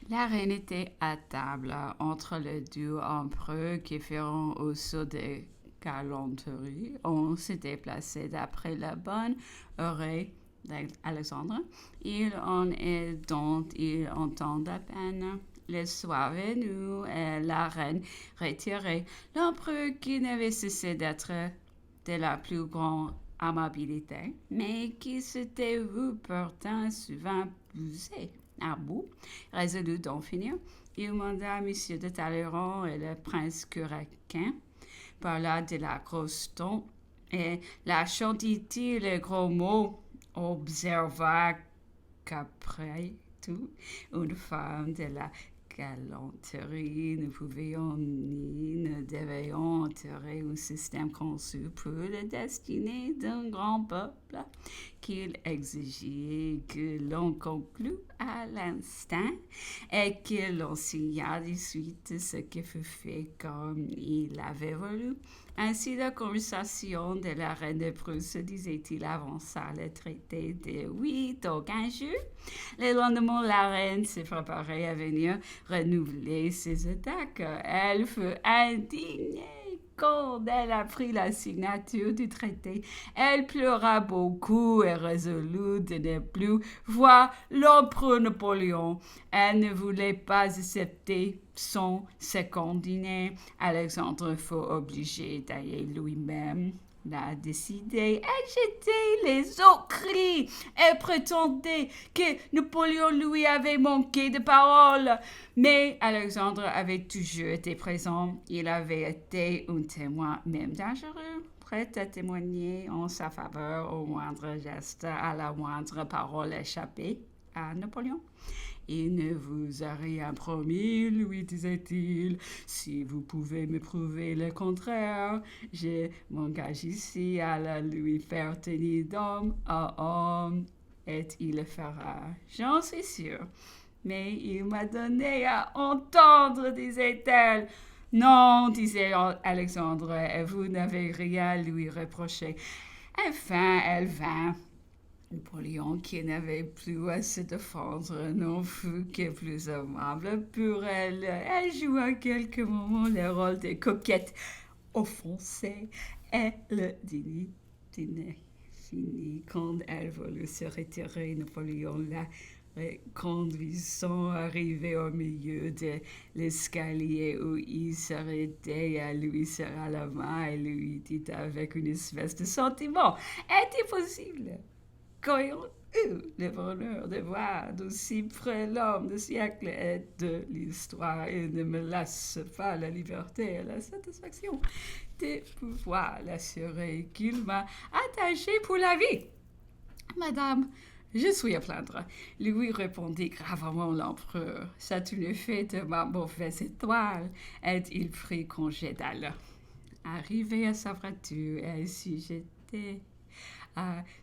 La reine était à table entre les deux empereurs qui feront au saut de galanterie. On s'était placé d'après la bonne oreille d'Alexandre. Il en est dont il entend à peine. Le soir venu, et la reine retirée, l'empereur qui n'avait cessé d'être de la plus grande amabilité, mais qui s'était vu pourtant souvent poussé à bout, résolu d'en finir, il manda M. de Talleyrand et le prince Curaquin, parla de la grosse tombe et la chantilly, les gros mots, observa qu'après tout, une femme de la galanterie, nous pouvions ni ne devions enterrer un système conçu pour la destinée d'un grand peuple qu'il exigeait que l'on conclue à l'instant et que l'on signa de suite ce qui fut fait comme il avait voulu. Ainsi, la conversation de la reine de Prusse, disait-il, avança le traité de 8 au 15 jours. Le lendemain, la reine se préparait à venir renouveler ses attaques. Elle fut indignée quand elle apprit la signature du traité. Elle pleura beaucoup et résolut de ne plus voir l'empereur Napoléon. Elle ne voulait pas accepter son second dîner. Alexandre fut obligé d'aller lui-même l'a décidé. Elle jetait les autres cris et prétendait que Napoléon lui avait manqué de parole. Mais Alexandre avait toujours été présent. Il avait été un témoin même dangereux, prêt à témoigner en sa faveur au moindre geste, à la moindre parole échappée à Napoléon. Il ne vous a rien promis, lui disait-il. Si vous pouvez me prouver le contraire, je m'engage ici à la lui faire tenir d'homme à homme, et il le fera, j'en suis sûr. Mais il m'a donné à entendre, disait-elle. Non, disait Alexandre, et vous n'avez rien à lui reprocher. Enfin, elle vint. Napoléon, qui n'avait plus à se défendre, n'en fut que plus aimable pour elle. Elle joua quelques moments le rôle de coquette offensée et le dîner fini. Quand elle voulut se retirer, Napoléon la conduisant arrivé au milieu de l'escalier où il s'arrêtait et lui serra la main et lui dit avec une espèce de sentiment: est-il possible qu'ayant eu le bonheur de voir d'aussi près l'homme du siècle et de l'histoire, et ne me laisse pas la liberté et la satisfaction de pouvoir l'assurer qu'il m'a attaché pour la vie? Madame, je suis à plaindre, lui répondit gravement l'empereur. C'est une effet de ma mauvaise étoile, et il prit congé d'elle. Arrivé à sa voiture, elle s'y jetait.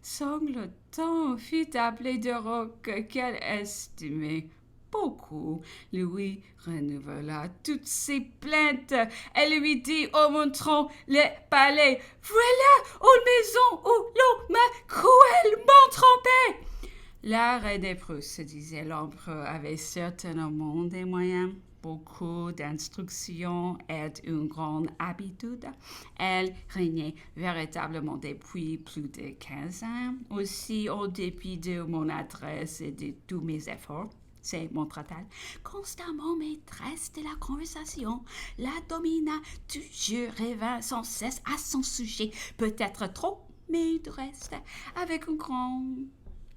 Sanglotant, fit appeler de roc qu'elle estimait beaucoup, lui renouvela toutes ses plaintes. Elle lui dit en montrant le palais: voilà une maison où l'on m'a cruellement trompée. La reine des Prusse, disait l'empereur, avait certainement des moyens, beaucoup d'instruction et une grande habitude. Elle régnait véritablement depuis plus de 15 ans. Aussi, en dépit de mon adresse et de tous mes efforts, c'est montra-t-elle, constamment maîtresse de la conversation, la domina toujours revint sans cesse à son sujet, peut-être trop, mais du reste, avec un grand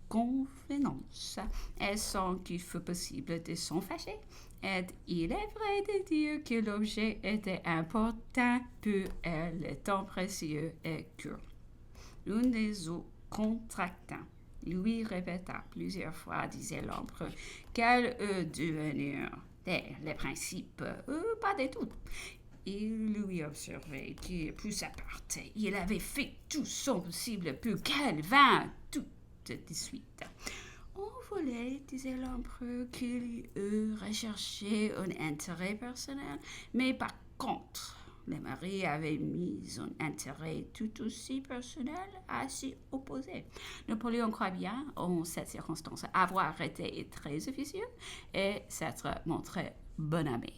convenance, et sans qu'il fût possible de s'en fâcher. Et il est vrai de dire que l'objet était important pour elle, le temps précieux et court. L'une des eaux contractant lui répéta plusieurs fois, disait l'empereur, qu'elle eût dû venir les principes, pas du tout. Il lui observait que, pour sa part, il avait fait tout son possible pour qu'elle vînt tout de suite. On voulait, disait l'empereur, qu'il eût recherché un intérêt personnel, mais par contre, Les maris avaient mis un intérêt tout aussi personnel à s'y opposer. Napoléon croit bien, en cette circonstance, avoir été très officieux et s'être montré bon ami.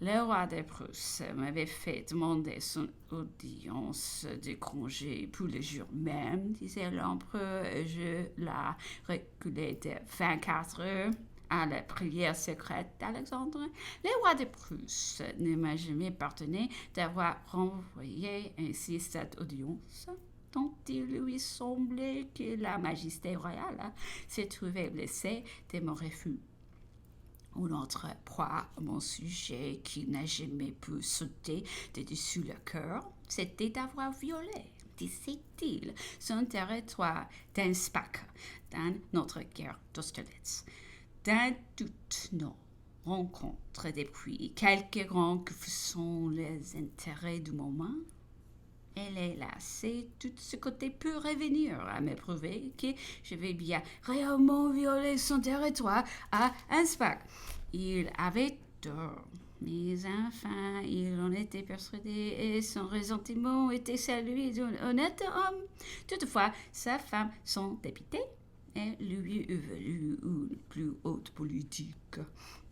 Le roi de Prusse m'avait fait demander son audience de congé pour le jour même, disait l'empereur. Je la reculé de 24 heures à la prière secrète d'Alexandre. Le roi de Prusse ne m'a jamais pardonné d'avoir renvoyé ainsi cette audience, dont il lui semblait que la majesté royale se trouvait blessée de mon refus. Un autre proie à mon sujet qui n'a jamais pu sauter de dessus le cœur, c'était d'avoir violé, disait-il, son territoire d'Inspach dans notre guerre d'Austerlitz. Dans toutes nos rencontres depuis, quelque grands que sont les intérêts du moment, elle est lassée, tout ce côté peut revenir à me prouver que je vais bien réellement violer son territoire à Inspach. Il avait tort, mais enfin, il en était persuadé et son ressentiment était celui d'un honnête homme. Toutefois, sa femme s'en dépitait et lui eût valu une plus haute politique.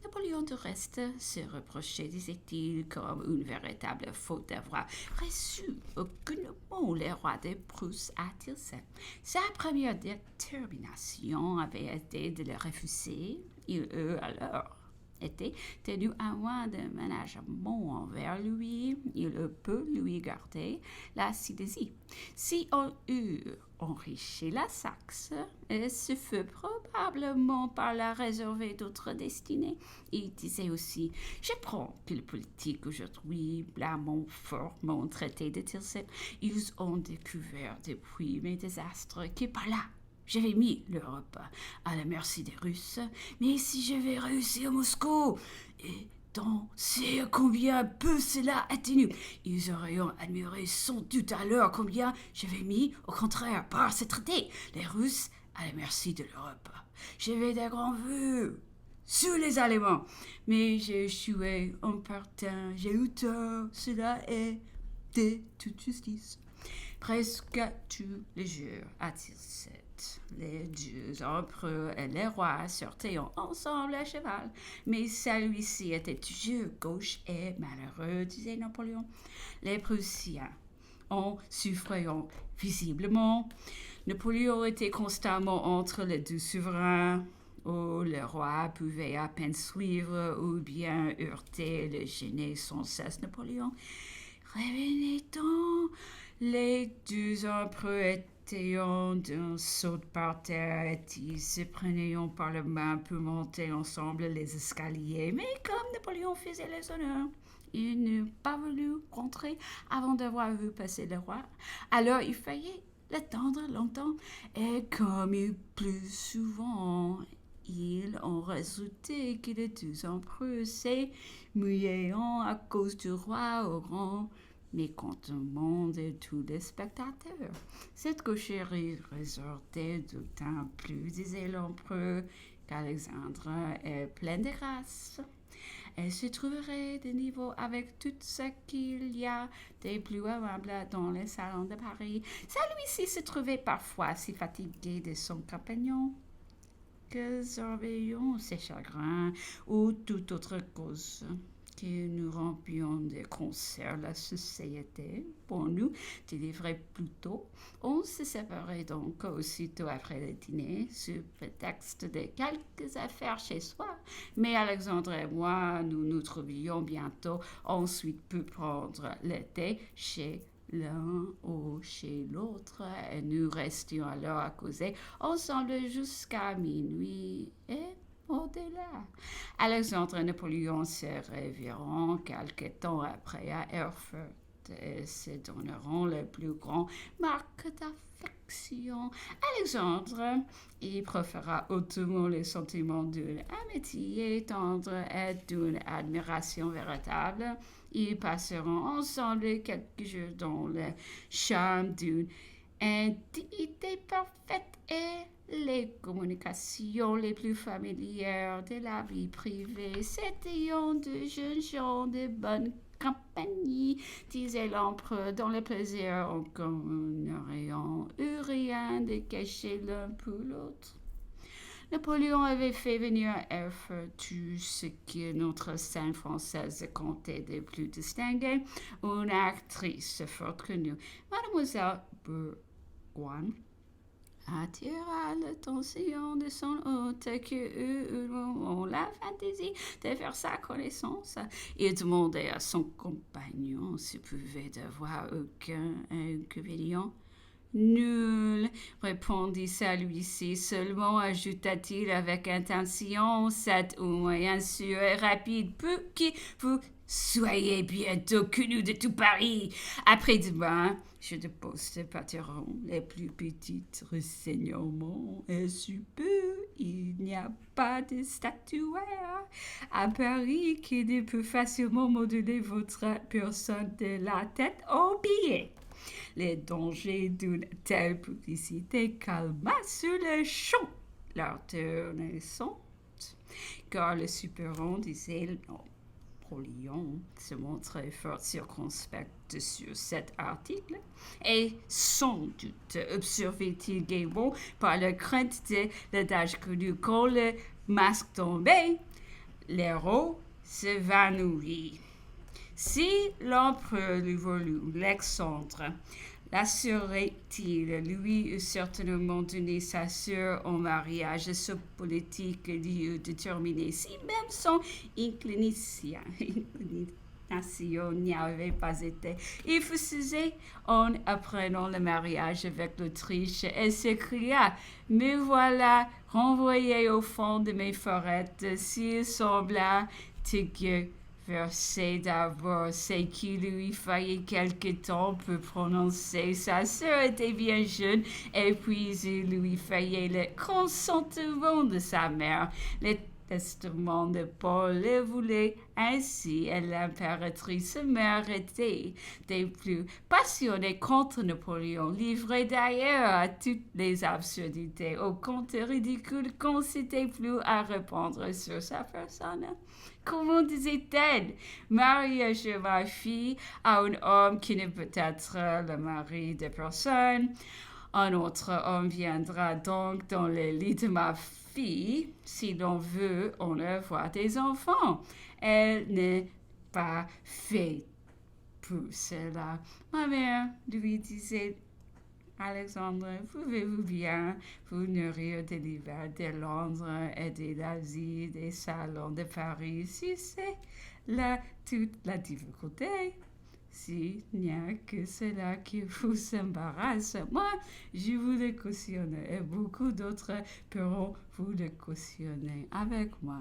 Napoléon, de reste, se reprochait, disait-il, comme une véritable faute d'avoir reçu aucunement le roi de Prusse à Tilsit. Sa première détermination avait été de le refuser. Il eut alors été tenu à moins de ménagement envers lui. Il peut lui garder la Silésie. Si on eût enrichi la Saxe, ce fut probablement par la réserver d'autres destinées. Il disait aussi, je prends que les politiques aujourd'hui blâment fort mon traité de Tilsit. Ils ont découvert depuis mes désastres que par là, j'avais mis l'Europe à la merci des Russes, mais si j'avais réussi à Moscou, et donc c'est combien peu cela atténue, ils auraient admiré sans doute alors combien j'avais mis, au contraire, par ce traité, les Russes à la merci de l'Europe. J'avais des grands vœux sous les Allemands, mais j'ai échoué en partant, j'ai eu tort, cela est de toute justice. Presque tous les jours à Tilsit, les deux empereurs et les rois sortaient ensemble à cheval, mais celui-ci était toujours gauche et malheureux, disait Napoléon. Les Prussiens en souffraient visiblement. Napoléon était constamment entre les deux souverains. Oh, le roi pouvait à peine suivre ou bien heurter le gêner sans cesse Napoléon. Revenez-en! Les deux empereurs étaient d'un saut par terre et ils se prenaient par la main pour monter ensemble les escaliers. Mais comme Napoléon faisait les honneurs, il n'eût pas voulu rentrer avant d'avoir vu passer le roi. Alors il fallait l'attendre longtemps et comme il pleut souvent, il en résultait que les deux empereurs s'est mouillé à cause du roi au grand mécontentement de tous les spectateurs. Cette gaucherie ressortait d'autant plus, disait l'empereur, qu'Alexandre est plein de grâce. Elle se trouverait de niveau avec tout ce qu'il y a de plus aimable dans les salons de Paris. Celui-ci se trouvait parfois si fatigué de son compagnon que surveillant ses chagrins ou toute autre cause que nous rompions de concert la société. Pour nous délivrer plus tôt, on se séparait donc aussitôt après le dîner, sous prétexte de quelques affaires chez soi. Mais Alexandre et moi, nous nous trouvions bientôt ensuite pour prendre le thé chez l'un ou chez l'autre, et nous restions alors à causer ensemble jusqu'à minuit et au-delà. Alexandre et Napoléon se reverront quelque temps après à Erfurt et se donneront les plus grandes marques d'affection. Alexandre y proféra hautement les sentiments d'une amitié tendre et d'une admiration véritable. Ils passeront ensemble quelques jours dans le charme d'une Une idée parfaite est les communications les plus familières de la vie privée. C'était de jeunes gens de bonne compagnie, disait l'empereur, dans le plaisir encore n'aurions eu rien de cacher l'un pour l'autre. Napoléon avait fait venir à Erfurt tout ce que notre scène française comptait de plus distingué, une actrice fort connue, Mademoiselle Bourgoin, attira l'attention de son hôte qui eut la fantaisie de faire sa connaissance. Il demandait à son compagnon s'il pouvait avoir aucun inconvénient. Nul, répondit celui-ci. Seulement, ajouta-t-il avec intention, c'est un moyen sûr et rapide pour que vous soyez bientôt connu de tout Paris. Après-demain, je dépose des partiront les plus petits renseignements et sous peu, il n'y a pas de statuaire à Paris qui ne peut facilement modeler votre personne de la tête aux billets. Les dangers d'une telle publicité calma sur le champ leur tournescente, car le supérant disait Napoléon se montrait fort circonspect sur cet article, et sans doute observait-il gaiement par la crainte de l'adage connu quand le masque tombait, l'héros s'évanouit. Si l'empereur lui voulut Alexandre, l'assurait-il, lui eût certainement donné sa sœur en mariage. Ce politique lui eût déterminé, si même son inclination n'y avait pas été. Il fut saisi en apprenant le mariage avec l'Autriche et s'écria, « Me voilà renvoyé au fond de mes forêts, s'il sembla que versé d'abord, c'est qu'il lui fallait quelque temps pour prononcer. Sa sœur était bien jeune, et puis il lui fallait le consentement de sa mère. Le testament de Paul le voulait ainsi, et l'impératrice mère était des plus passionnées contre Napoléon, livrée d'ailleurs à toutes les absurdités, aux contes ridicules qu'on s'était plus à répandre sur sa personne. Comment disait-elle? Mariage ma fille à un homme qui ne peut être le mari de personne. Un autre homme viendra donc dans le lit de ma fille si l'on veut en avoir des enfants. Elle n'est pas faite pour cela. Ma mère lui disait, Alexandre, pouvez-vous bien vous nourrir de l'hiver de Londres et de l'Asie, des salons de Paris, si c'est là toute la difficulté? S'il n'y a que cela qui vous embarrasse, moi, je vous le cautionne et beaucoup d'autres pourront vous le cautionner avec moi.